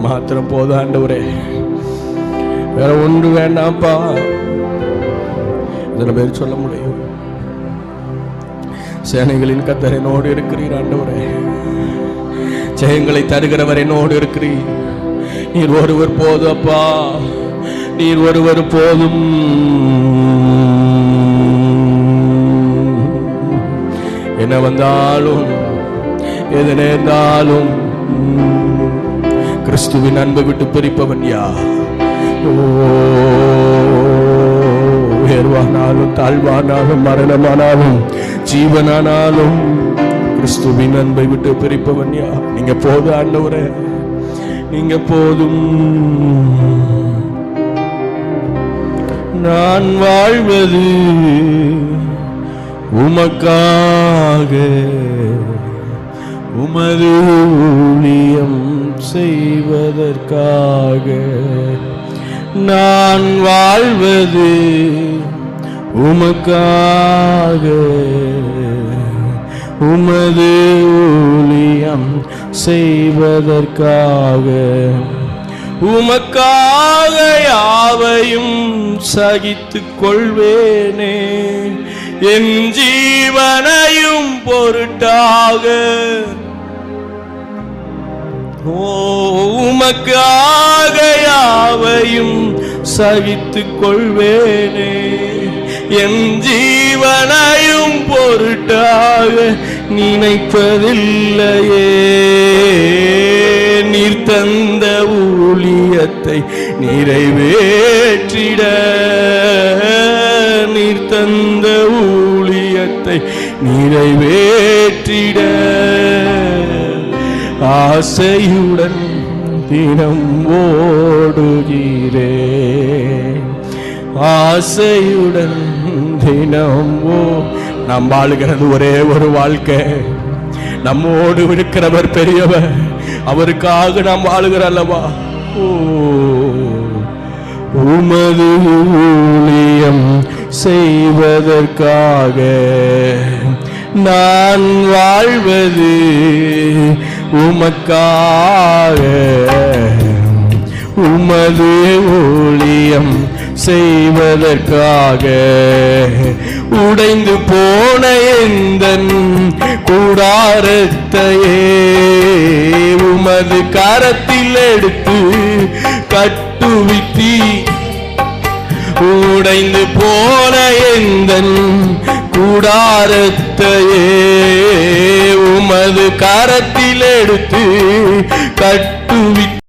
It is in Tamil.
மாத்திரம் போதும் ஆண்டவரே, வேற ஒன்று வேண்டாம்ப்பா. எத்தனை பேர் சொல்ல முடியும்? சேனைகளின் கர்த்தர் என்னோடு இருக்கிறீர் ஆண்டவரே, ஜெயங்களை தருகிறவர் என்னோடு இருக்கிறீர். நீர் ஒருவர் போதும் அப்பா, நீர் ஒருவர் போதும். என்ன வந்தாலும் எது நேர்ந்தாலும் கிறிஸ்துவின் அன்பை விட்டு பிரிப்பவன் யார்? உயர்வானாலும் தாழ்வானாலும் மரணமானாலும் ஜீவனானாலும் கிறிஸ்துவின் அன்பை விட்டு பிரிப்பவன் யார்? நீங்க போதும் ஆண்டவரே, நீங்க போதும். நான் வாழ்வது உமக்காக, உமது ஊழியம் செய்வதற்காக. நான் வாழ்வது உமக்காக, உமது ஊழியம் செய்வதற்காக. உமக்காக யாவையும் சகித்துக் கொள்வேனே, என் ஜீவனையும் பொருட்டாக. உமக்காக யாவையும் சகித்துக் கொள்வேனே, என் ஜீவனையும் பொருட்டாக. நினைப்பதில்லையே நீர் தந்த ஊழியத்தை நிறைவேற்றிட, நீர் தந்த ஊழியத்தை நிறைவேற்றிட. ஆசையுடன் தினம் ஓடுகிறேன், ஆசையுடன் தினம் நாம் வாழுகிறது ஒரே ஒரு வாழ்க்கை. நம்மோடு இருக்கிறவர் பெரியவர், அவருக்காக நாம் வாழுகிறோம் அல்லவா? உமது ஊழியம் செய்வதற்காக நான் வாழ்வது உமக்காக, உமது ஊழியம் செய்வதற்காக. உடைந்து போன எந்தன் கூடாரத்தையே உமது கரத்தில் எடுத்து கட்டுவித்தி. உடைந்து போன எந்தன் கூடாரத்தையே உமது கரத்தில் எடுத்து கட்டுவித்தி.